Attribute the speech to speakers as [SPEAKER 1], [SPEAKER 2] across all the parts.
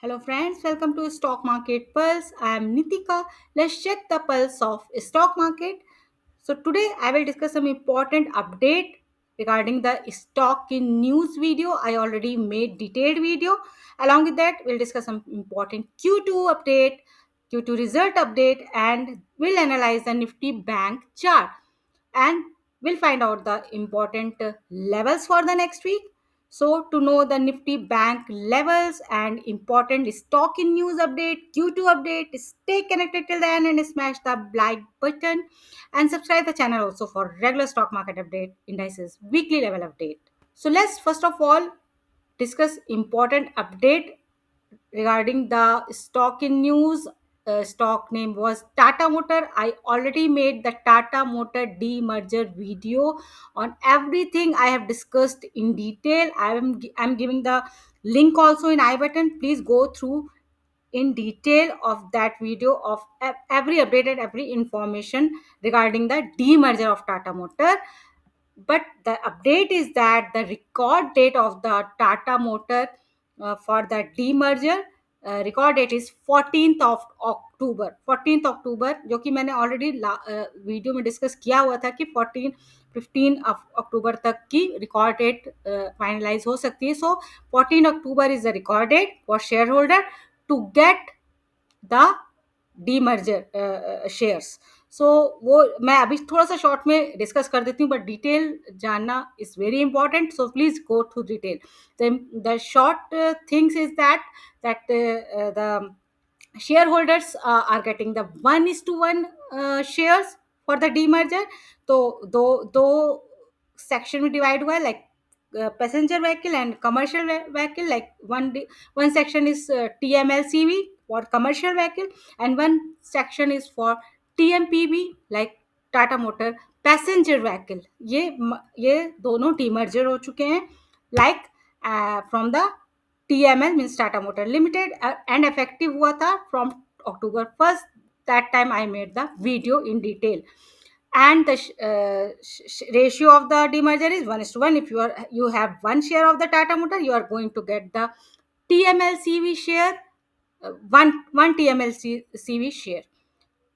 [SPEAKER 1] Hello friends, welcome to Stock Market Pulse. I am Nitika. Let's check the pulse of stock market. So today I will discuss some important update regarding the stock in news video. I already made detailed video. Along with that, we'll discuss some important Q2 update, Q2 result update, and we'll analyze the Nifty Bank chart. And we'll find out the important levels for the next week. So to know the Nifty Bank levels and important stock in news update, Q2 update, stay connected till the end and smash the like button and subscribe the channel also for regular stock market update, indices, weekly level update. So let's first of all discuss important update regarding the stock in news. Stock name was Tata Motor. I already made the Tata Motor demerger video on everything I have discussed in detail. I'm giving the link also in I button. Please go through in detail of that video of every update and every information regarding the demerger of Tata Motor. But the update is that the record date of the Tata Motor for the demerger record date is 14th of October. 14th October जो कि मैंने already video में discuss किया हुआ था कि 15 अक्टूबर तक की रिकॉर्ड डेट फाइनलाइज हो सकती है. So 14 October is the record date for shareholder to get the demerger shares. So वो मैं अभी थोड़ा सा शॉर्ट में डिस्कस कर देती हूँ, बट डिटेल जानना is very important. So please go through detail. The short things is that the shareholders are getting the 1:1 shares for the demerger. तो दो सेक्शन में डिवाइड हुआ है, like passenger vehicle and commercial vehicle. Like one section is TMLCV for commercial vehicle and one section is for TMPV like Tata Motor passenger vehicle. ये दोनों demerger हो चुके हैं, like from the TML means Tata Motor Limited, and effective हुआ था from October 1st. That time I made the video in detail. And the ratio of the demerger is 1:1. If you have one share of the Tata Motor, you are going to get the TMLCV share, one TMLCV share.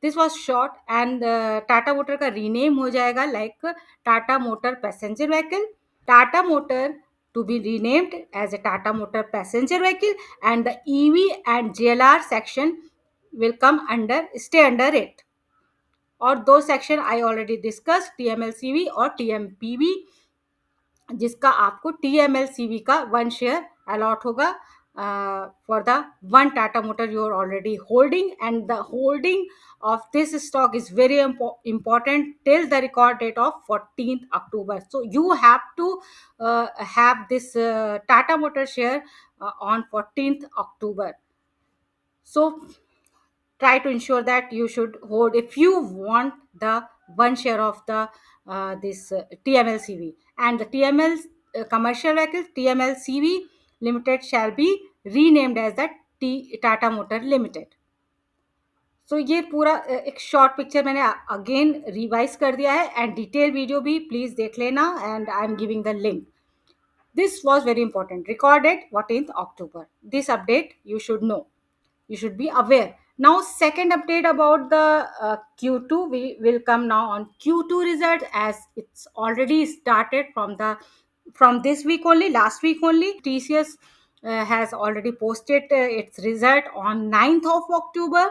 [SPEAKER 1] This was short. And Tata Motor का rename हो जाएगा like Tata Motor Passenger Vehicle. Tata Motor to be renamed as a Tata Motor Passenger Vehicle, and the EV and JLR section will stay under it. और दो section I already discuss, टीएमएलसीवी और टीएमपीवी, जिसका आपको टीएमएलसीवी का 1 share allot होगा for the one Tata Motor you are already holding. And the holding of this stock is very important till the record date of 14th October. So you have to have this Tata Motor share on 14th October. So try to ensure that you should hold if you want the one share of the this TMLCV. And the TML commercial vehicle TMLCV Limited shall be renamed as the Tata Motor Limited. सो ये पूरा एक short picture मैंने again revise कर दिया है, and detail video भी please देख लेना, and I am giving the link. This was very important. Recorded 14th October. This update you should know. You should be aware. Now, second update about the Q2. We will come now on Q2 results, as it's already started from this week only, last week only. TCS has already posted its result on 9th of October,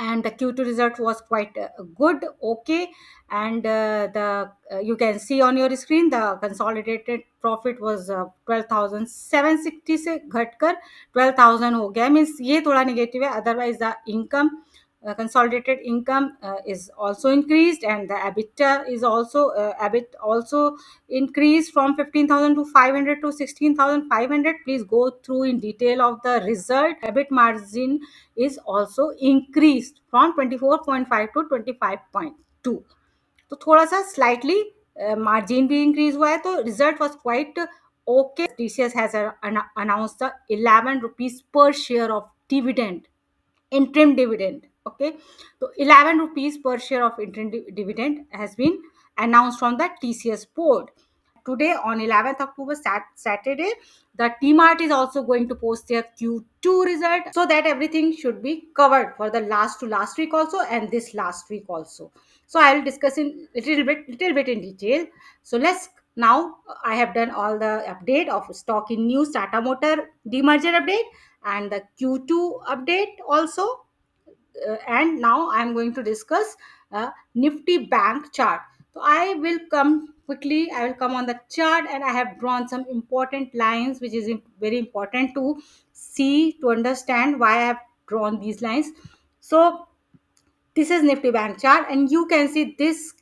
[SPEAKER 1] and the Q2 result was quite good, okay. And the you can see on your screen the consolidated profit was 12,760 से घटकर 12,000 हो गया. Means ये थोड़ा negative है. Otherwise the income consolidated income is also increased, and the EBITDA is also EBIT also increased from 15,000 to 500 to 16,500. Please go through in detail of the result. EBIT margin is also increased from 24.5 to 25.2. तो थोड़ा सा slightly margin भी increase हुआ है. तो result was quite okay. TCS has announced the 11 rupees per share of dividend, interim dividend. Okay, so 11 rupees per share of interim dividend has been announced from the TCS board. today on 11th October, Saturday, the T-Mart is also going to post their Q2 result, so that everything should be covered for the last to last week also and this last week also. So I will discuss in little bit in detail. So let's now, I have done all the update of stock in news, Tata Motor demerger update and the Q2 update also. And now I'm going to discuss Nifty Bank chart. So I will come quickly. I will come on the chart, and I have drawn some important lines, which is very important to see to understand why I have drawn these lines. So this is Nifty Bank chart, and you can see this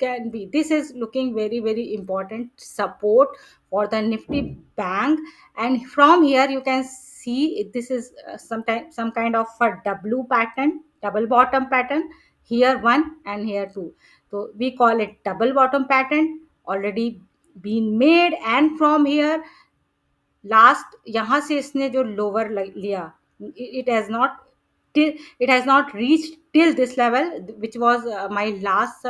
[SPEAKER 1] is looking very important support for the Nifty Bank. And from here you can see this is some kind of a W pattern, double bottom pattern, here one and here two. So we call it double bottom pattern, already been made. And from here last यहाँ से इसने जो lower लिया, it has not it has not reached till this level, which was my last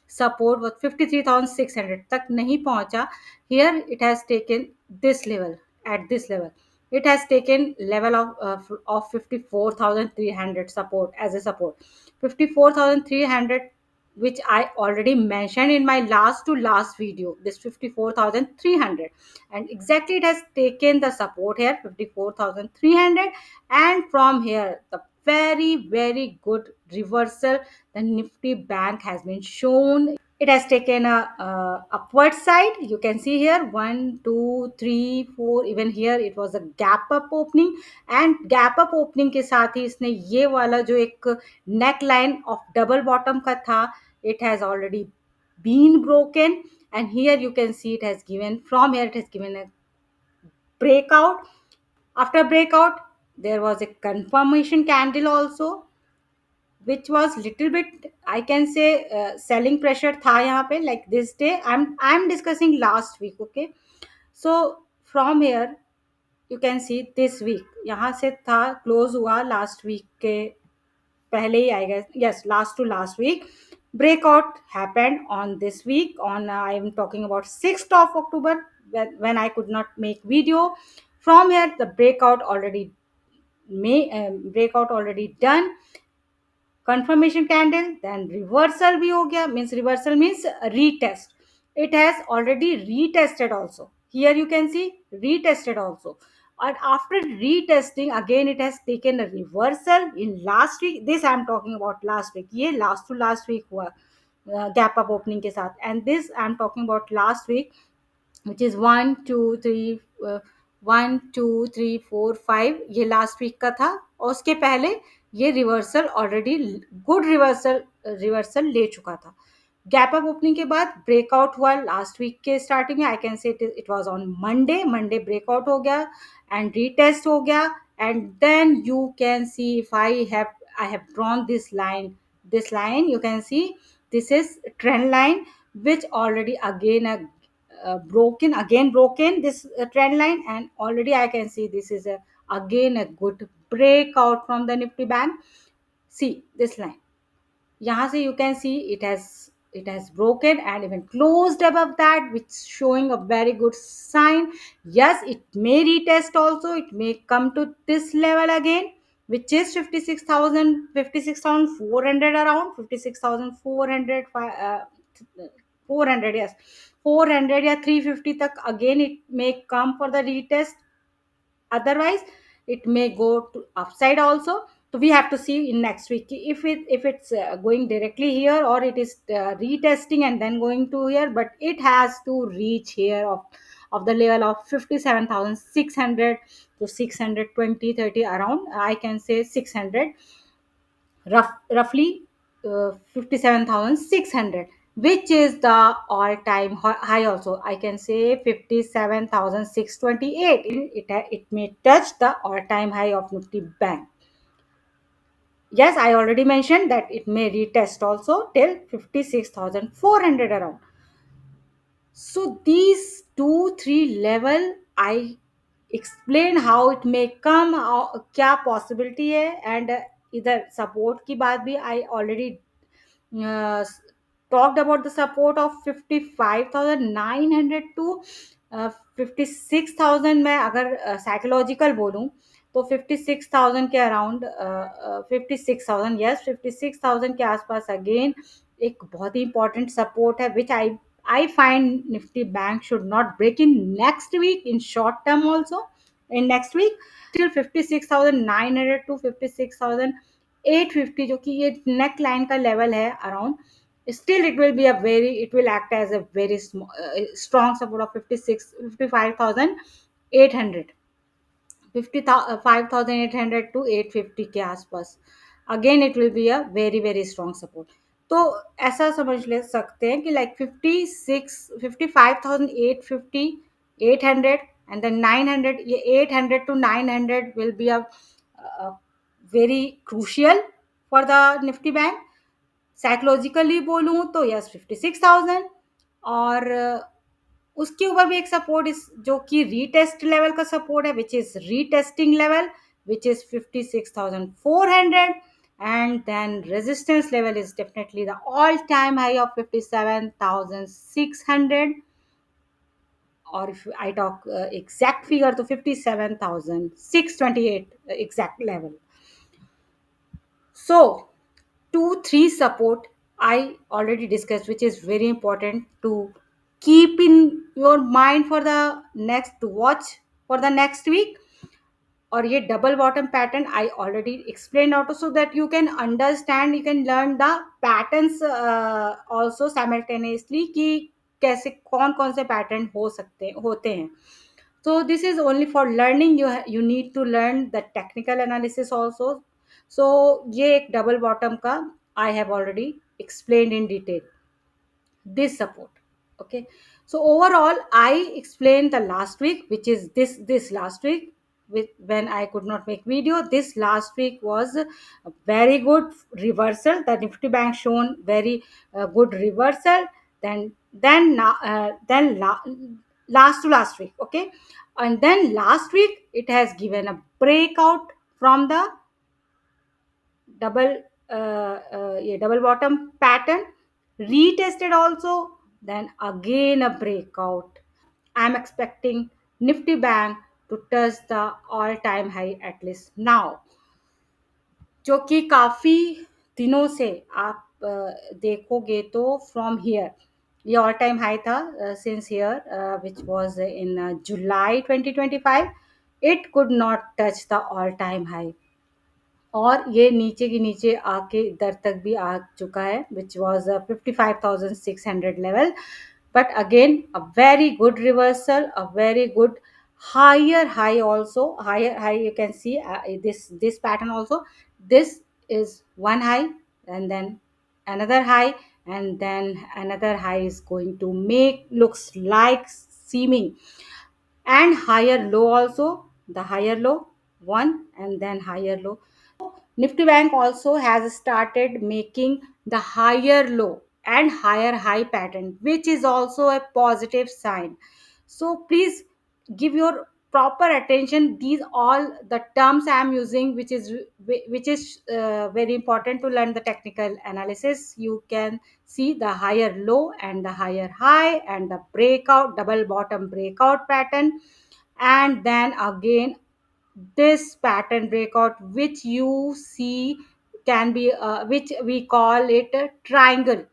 [SPEAKER 1] support was 53,600 तक नहीं पहुंचा. Here it has taken this level. At this level it has taken level of 54,300 support as a support. 54,300, which I already mentioned in my last to last video, this 54,300, and exactly it has taken the support here 54,300. And from here the very good reversal the Nifty Bank has been shown. It has taken a upward side. You can see here 1 2 3 4, even here it was a gap up opening. And gap up opening के साथ ही इसने ये वाला जो एक neck line of double bottom का था, it has already been broken. And here you can see it has given, from here it has given a breakout. After breakout there was a confirmation candle also, which was little bit, I can say, selling pressure tha yahan pe. Like this day I'm discussing last week, okay. So from here you can see this week yahan se tha close hua last week ke pehle hi, I guess, yes, last to last week. Breakout happened on this week on I am talking about 6th of October, when I could not make video. From here the breakout already breakout already done, confirmation candle, then reversal bhi ho gaya. Means reversal means retest. It has already retested also. Here you can see retested also. And after retesting again it has taken a reversal in last week. This I am talking about last week. Ye last to last week hua gap up opening ke sath. And this I am talking about last week, which is 1 2 3 4 5. ये last week का था, और उसके पहले ये reversal already good reversal ले चुका था. गैप अप ओपनिंग के बाद ब्रेकआउट हुआ लास्ट वीक के स्टार्टिंग में. I can say it was on Monday breakout हो गया एंड रीटेस्ट हो गया. And then you can see if I have drawn this line you can see this is trend line, which already again broken this trend line. And already I can see this is again a good breakout from the Nifty Bank. See this line, yahan se you can see it has broken and even closed above that, which is showing a very good sign. Yes, it may retest also, it may come to this level again, which is 56,400, around 56,400, 400, yes, 400 या 350 तक again it may come for the retest. Otherwise it may go to upside also. So we have to see in next week if it's going directly here, or it is retesting and then going to here. But it has to reach here of the level of 57,600 to 620 30, around I can say 600, roughly 57,600, which is the all-time high also. I can say 57,628. It may touch the all-time high of Nifty Bank. Yes, I already mentioned that it may retest also till 56,400 around. So these 2 3 level I explain how it may come, क्या possibility है. And इधर support की बात भी I already talked about the support of 55,900 to 56,000. मैं अगर psychological बोलूँ तो 56,000 के अराउंड, 56,000, यस 56,000 के आसपास अगेन एक बहुत ही इंपॉर्टेंट सपोर्ट है, विच I find Nifty Bank should not break in next week in short term also. In next week till 56,900 to 56,850 जो कि ये नेक लाइन का लेवल है around, still it will act as a very strong support of 55,800, 55,800 to 850 के आसपास, again it will be a very very strong support. तो ऐसा समझ ले सकते हैं कि लाइक 55,850, 800 एंड देन 900, ये 800 to 900 will be a very crucial for the Nifty Bank. Psychologically बोलूँ तो यस 56,000, और उसके ऊपर भी एक सपोर्ट इस जो कि रीटेस्ट लेवल का सपोर्ट है, which is retesting level, which is 56,400, and then resistance level is definitely the all time high of 57,600, or if I talk exact figure to 57,628 exact level. So 2 3 support I already discussed, which is very important to keep in your mind for the next, to watch for the next week. और ये double bottom pattern I already explain out, so that you can understand, you can learn the patterns also simultaneously कि कैसे कौन कौन से pattern हो सकते होते हैं. So this is only for learning. You need to learn the technical analysis also. So ये एक डबल बॉटम का I have already explained in detail this support. Okay, so overall I explained the last week, which is this last week, with when I could not make video. This last week was a very good reversal. The Nifty Bank shown very good reversal. Last to last week, okay, and then last week it has given a breakout from the double double bottom pattern, retested also, then again a breakout. I'm expecting Nifty Bank to touch the all time high at least now, जो कि काफ़ी दिनों से आप देखोगे तो from here ये all time high था since here which was in July 2025. It could not touch the all time high, और ये नीचे की नीचे आके इधर तक भी आ चुका है, which was 55,600 level. But again a very good reversal, a very good higher high also, higher high you can see this pattern also. This is one high, and then another high, and then another high is going to make looks like seeming, and higher low also, the higher low one, and then higher low. Nifty Bank also has started making the higher low and higher high pattern, which is also a positive sign. So please give your proper attention. These all the terms I am using, which is very important to learn the technical analysis. You can see the higher low and the higher high and the breakout, double bottom breakout pattern, and then again this pattern breakout, which you see can be which we call it a triangle,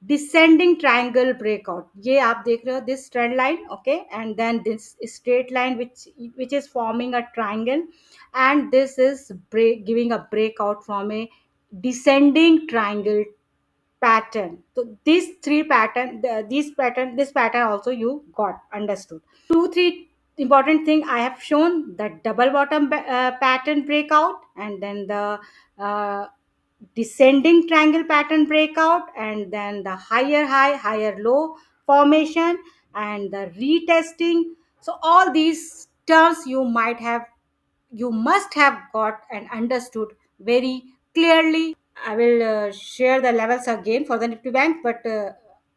[SPEAKER 1] descending triangle breakout. ये आप देख रहे हो this trend line, okay, and then this straight line which is forming a triangle, and this is giving a breakout from a descending triangle pattern. So these three pattern, this pattern also you got understood. 2 3 important thing I have shown: the double bottom pattern breakout, and then the uh, descending triangle pattern breakout, and then the higher high higher low formation, and the retesting. So all these terms you must have got and understood very clearly. I will share the levels again for the Nifty Bank, but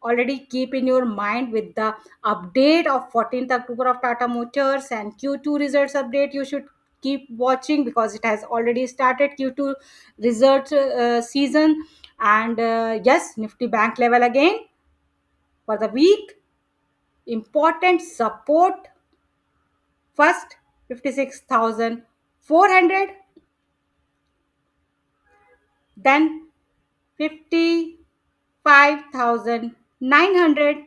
[SPEAKER 1] already keep in your mind with the update of 14th October of Tata Motors and Q2 results update. You should keep watching because it has already started Q2 results season, And yes, Nifty bank level again for the week. Important support first 56,400, then 55,900,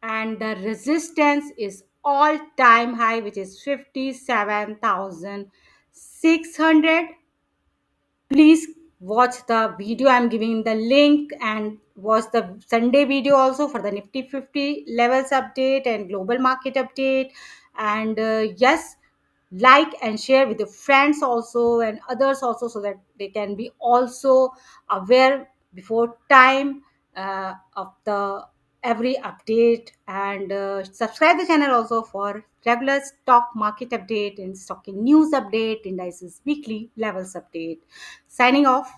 [SPEAKER 1] and the resistance is all time high, which is 57,600. Please watch the video. I'm giving the link, and watch the Sunday video also for the Nifty 50 levels update and global market update. And yes, like and share with your friends also and others also, so that they can be also aware before time of the every update. And subscribe the channel also for regular stock market update and stock news update, indices weekly levels update. Signing off.